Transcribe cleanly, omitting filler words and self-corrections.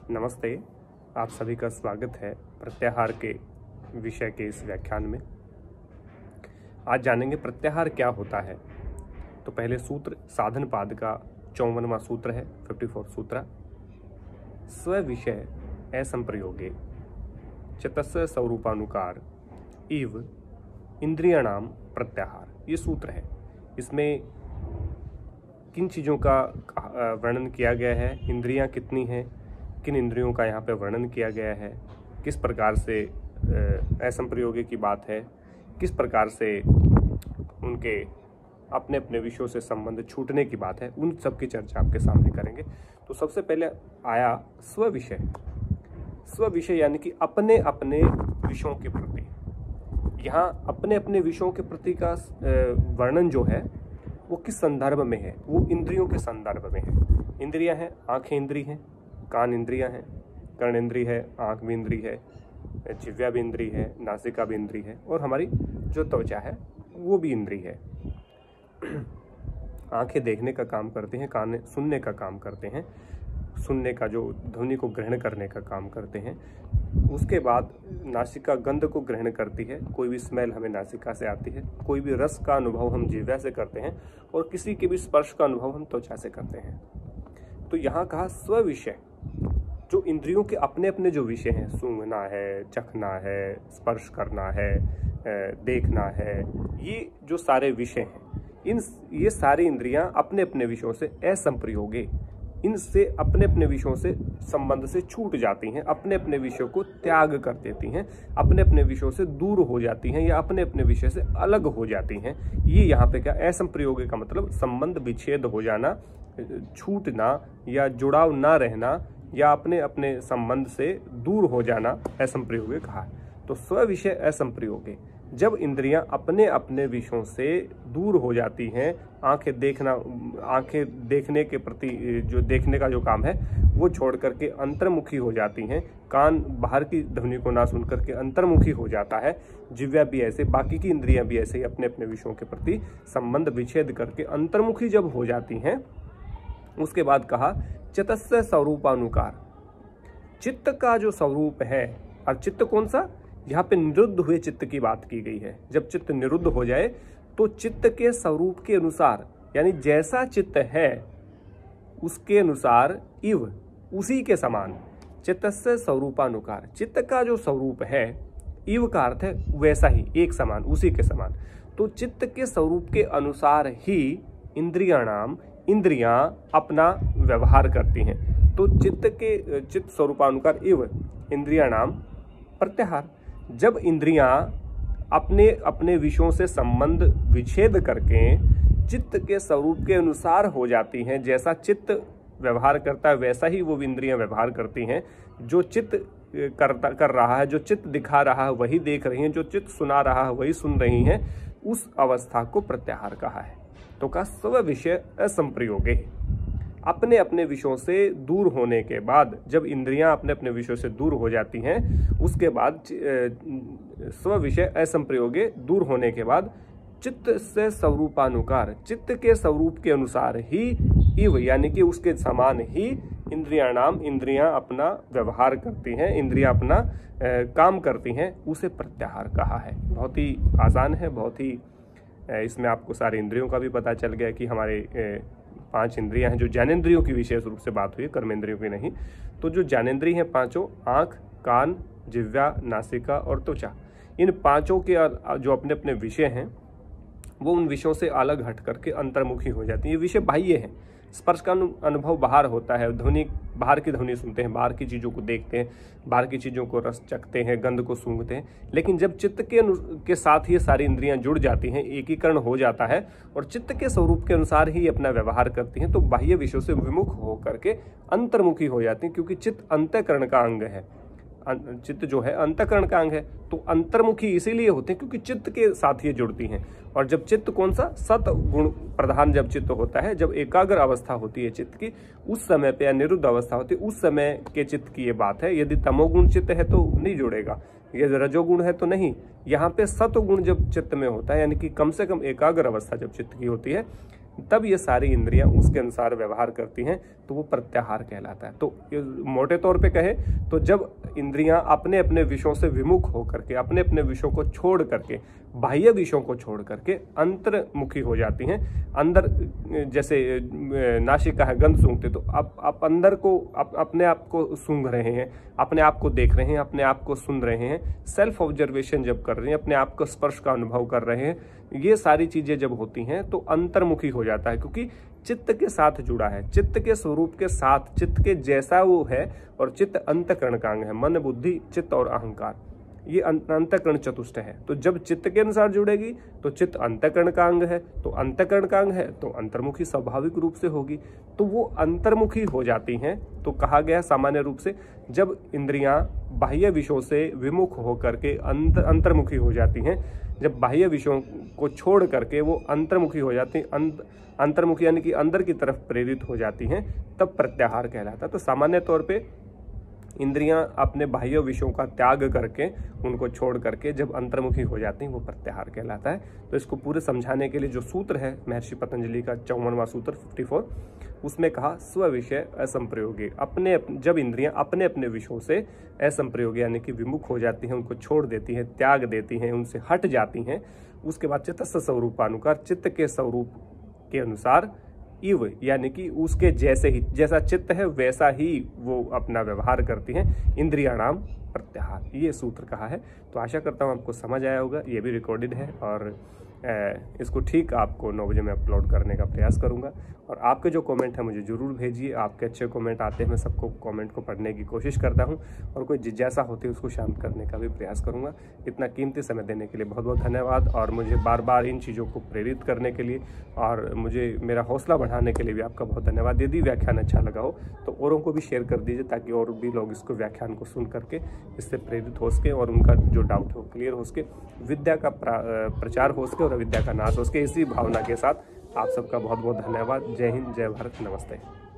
नमस्ते, आप सभी का स्वागत है प्रत्याहार के विषय के इस व्याख्यान में। आज जानेंगे प्रत्याहार क्या होता है। तो पहले सूत्र साधन पाद का 54वां सूत्र है, 54 सूत्र। स्विषय असंप्रयोगे चतस्य स्वरूपानुकार इव इंद्रियाणाम प्रत्याहार, ये सूत्र है। इसमें किन चीज़ों का वर्णन किया गया है, इंद्रियां कितनी हैं, किन इंद्रियों का यहाँ पे वर्णन किया गया है, किस प्रकार से असंप्रयोगे की बात है, किस प्रकार से उनके अपने अपने विषयों से संबंध छूटने की बात है, उन सब की चर्चा आपके सामने करेंगे। तो सबसे पहले आया स्विषय। स्विषय यानी कि अपने अपने विषयों के प्रति। यहाँ अपने अपने विषयों के प्रति का वर्णन जो है वो किस संदर्भ में है, वो इंद्रियों के संदर्भ में है। इंद्रियां हैं, आंखें इंद्री हैं, कान इंद्रियां हैं, कर्ण इंद्री है, आंख भी इंद्री है, जिह्वा भी इंद्री है, नासिका भी इंद्री है, और हमारी जो त्वचा है वो भी इंद्री है। आंखें देखने का काम करती हैं, कान सुनने का काम करते हैं, सुनने का जो ध्वनि को ग्रहण करने का काम करते हैं। उसके बाद नासिका गंध को ग्रहण करती है, कोई भी स्मेल हमें नासिका से आती है, कोई भी रस का अनुभव हम जिह्वा से करते हैं, और किसी के भी स्पर्श का अनुभव हम त्वचा से करते हैं। तो यहाँ कहा स्विषय, जो इंद्रियों के अपने अपने जो विषय हैं, सूंघना है, चखना है, स्पर्श करना है, देखना है, ये जो सारे विषय हैं, ये सारी इंद्रियां अपने अपने विषयों से असंप्रयोगे, इनसे अपने अपने विषयों से संबंध से छूट जाती हैं, अपने अपने विषयों को त्याग कर देती हैं, अपने अपने विषयों से दूर हो जाती हैं, या अपने अपने विषय से अलग हो जाती हैं। ये यहाँ पे क्या, असंप्रयोगे का मतलब संबंध विच्छेद हो जाना, छूटना, या जुड़ाव ना रहना, या अपने अपने संबंध से दूर हो जाना असंप्रयोगे कहा। तो स्विषय असंप्रयोगे, जब इंद्रियां अपने अपने विषयों से दूर हो जाती हैं, आंखें देखने के प्रति जो देखने का जो काम है वो छोड़ करके अंतर्मुखी हो जाती हैं, कान बाहर की ध्वनि को ना सुन करके अंतर्मुखी हो जाता है, जिह्वा भी ऐसे, बाकी की इंद्रियां भी ऐसे ही अपने अपने विषयों के प्रति संबंध विच्छेद करके अंतर्मुखी जब हो जाती हैं, उसके बाद कहा चित्तस्य स्वरूपानुकार, चित्त का जो स्वरूप है। और चित्त कौन सा, यहाँ पे निरुद्ध हुए चित्त की बात की गई है। जब चित्त निरुद्ध हो जाए तो चित्त के स्वरूप के अनुसार, यानी जैसा चित्त है उसके अनुसार, इव उसी के समान, चित्तस्य स्वरूपानुकार, चित्त का जो स्वरूप है, इव का अर्थ है वैसा ही, एक समान, उसी के समान। तो चित्त के स्वरूप के अनुसार ही इंद्रियां अपना व्यवहार करती हैं। तो चित्त स्वरूपानुकार इव इंद्रियाणाम प्रत्याहार, जब इंद्रियां अपने अपने विषयों से संबंध विच्छेद करके चित्त के स्वरूप के अनुसार हो जाती हैं, जैसा चित्त व्यवहार करता है वैसा ही वो इंद्रियां व्यवहार करती हैं। जो चित्त कर रहा है, जो चित्त दिखा रहा है वही देख रही हैं, जो चित्त सुना रहा है वही सुन रही हैं, उस अवस्था को प्रत्याहार कहा है। तो का स्विषय असंप्रयोगे, अपने अपने विषयों से दूर होने के बाद, जब इंद्रियां अपने अपने विषयों से दूर हो जाती हैं, उसके बाद स्विषय असंप्रयोगे, दूर होने के बाद चित्त से स्वरूपानुकार, चित्त के स्वरूप के अनुसार ही, इव यानी कि उसके समान ही, इंद्रियां अपना व्यवहार करती हैं, इंद्रियां अपना काम करती हैं, उसे प्रत्याहार कहा है। बहुत ही आसान है, बहुत ही इसमें आपको सारे इंद्रियों का भी पता चल गया कि हमारे 5 इंद्रियां हैं, जो ज्ञानेंद्रियों की विशेष रूप से बात हुई है, कर्मेंद्रियों की नहीं। तो जो ज्ञानेंद्रिय हैं 5, आँख, कान, जिह्वा, नासिका और त्वचा, इन 5 के जो अपने अपने विषय हैं वो उन विषयों से अलग हट करके अंतर्मुखी हो जाती हैं। ये विषय बाह्य हैं, स्पर्श का अनुभव बाहर होता है, ध्वनि बाहर की ध्वनि सुनते हैं, बाहर की चीज़ों को देखते हैं, बाहर की चीज़ों को रस चखते हैं, गंध को सूंघते हैं। लेकिन जब चित्त के साथ ये सारी इंद्रियां जुड़ जाती हैं, एकीकरण हो जाता है और चित्त के स्वरूप के अनुसार ही अपना व्यवहार करती हैं, तो बाह्य विषयों से विमुख हो करके अंतर्मुखी हो जाती हैं। क्योंकि चित्त अंतःकरण का अंग है, चित्त जो है अंतःकरण का अंग है, तो अंतर्मुखी इसीलिए होते हैं क्योंकि चित्त के साथ ये जुड़ती हैं। और जब चित्त कौन सा, सत गुण प्रधान जब चित्त होता है, जब एकाग्र अवस्था होती है चित्त की, उस समय पे, या निरुद्ध अवस्था होती है उस समय के चित्त की ये बात है। यदि तमोगुण चित्त है तो नहीं जुड़ेगा, यदि रजोगुण है तो नहीं। यहाँ पे सतगुण जब चित्त में होता है, यानी कि कम से कम एकाग्र अवस्था जब चित्त की होती है, तब ये सारी इंद्रियां उसके अनुसार व्यवहार करती हैं, तो वो प्रत्याहार कहलाता है। तो मोटे तौर पे कहे तो जब इंद्रियां अपने अपने विषयों से विमुख होकर के, अपने अपने विषयों को छोड़ करके, बाह्य विषयों को छोड़ करके अंतर्मुखी हो जाती हैं, अंदर जैसे नासिका है, गंध सूंघते, तो आप अंदर को अपने आप को सूंघ रहे हैं, अपने आप को देख रहे हैं, अपने आप को सुन रहे हैं, सेल्फ ऑब्जर्वेशन जब कर रहे हैं, अपने आप को स्पर्श का अनुभव कर रहे हैं, ये सारी चीजें जब होती हैं तो अंतर्मुखी हो जाता है, क्योंकि चित्त के साथ जुड़ा है, चित्त के स्वरूप के साथ, चित्त के जैसा वो है। और चित्त अंतःकरण का अंग है, मन, बुद्धि, चित्त और अहंकार, ये अंतःकरण चतुष्ट है। तो जब चित्त के अनुसार जुड़ेगी तो चित्त अंतःकरण का अंग है, तो अंतःकरण का अंग है तो अंतर्मुखी स्वाभाविक रूप से होगी, तो वो अंतर्मुखी हो जाती हैं। तो कहा गया सामान्य रूप से जब इंद्रियां बाह्य विषयों से विमुख होकर के अंतर्मुखी हो जाती हैं, जब बाह्य विषयों को छोड़ करके वो अंतर्मुखी हो जाती हैं, अंतर्मुखी यानी कि अंदर की तरफ प्रेरित हो जाती हैं, तब प्रत्याहार कहलाता है। तो सामान्य तौर पे इंद्रियां अपने बाह्य विषयों का त्याग करके, उनको छोड़ करके जब अंतर्मुखी हो जाती हैं, वो प्रत्याहार कहलाता है। तो इसको पूरे समझाने के लिए जो सूत्र है महर्षि पतंजलि का 54वां सूत्र 54, उसमें कहा स्व विषय असंप्रयोगी, जब इंद्रियां अपने अपने विषयों से असंप्रयोगी यानी कि विमुख हो जाती हैं, उनको छोड़ देती हैं, त्याग देती हैं, उनसे हट जाती हैं, उसके बाद चित्तस्य स्वरूपानुसार, चित्त के स्वरूप के अनुसार, इव यानी कि उसके जैसे ही, जैसा चित्त है वैसा ही वो अपना व्यवहार करती हैं, इंद्रियाणाम प्रत्याहार, ये सूत्र कहा है। तो आशा करता हूँ आपको समझ आया होगा। ये भी रिकॉर्डेड है और इसको ठीक आपको 9 बजे में अपलोड करने का प्रयास करूंगा। और आपके जो कमेंट है मुझे ज़रूर भेजिए, आपके अच्छे कमेंट आते हैं, मैं सबको कमेंट को पढ़ने की कोशिश करता हूं और कोई जिज्ञासा होती है उसको शांत करने का भी प्रयास करूंगा। इतना कीमती समय देने के लिए बहुत बहुत धन्यवाद, और मुझे बार बार इन चीज़ों को प्रेरित करने के लिए और मुझे मेरा हौसला बढ़ाने के लिए भी आपका बहुत धन्यवाद। यदि व्याख्यान अच्छा लगा हो तो औरों को भी शेयर कर दीजिए, ताकि और भी लोग इसको व्याख्यान को सुन करके इससे प्रेरित हो सके और उनका जो डाउट है वो क्लियर हो सके, विद्या का प्रचार हो सके और अविद्या का नाश हो सके। इसी भावना के साथ आप सबका बहुत बहुत धन्यवाद। जय हिंद, जय भारत, नमस्ते।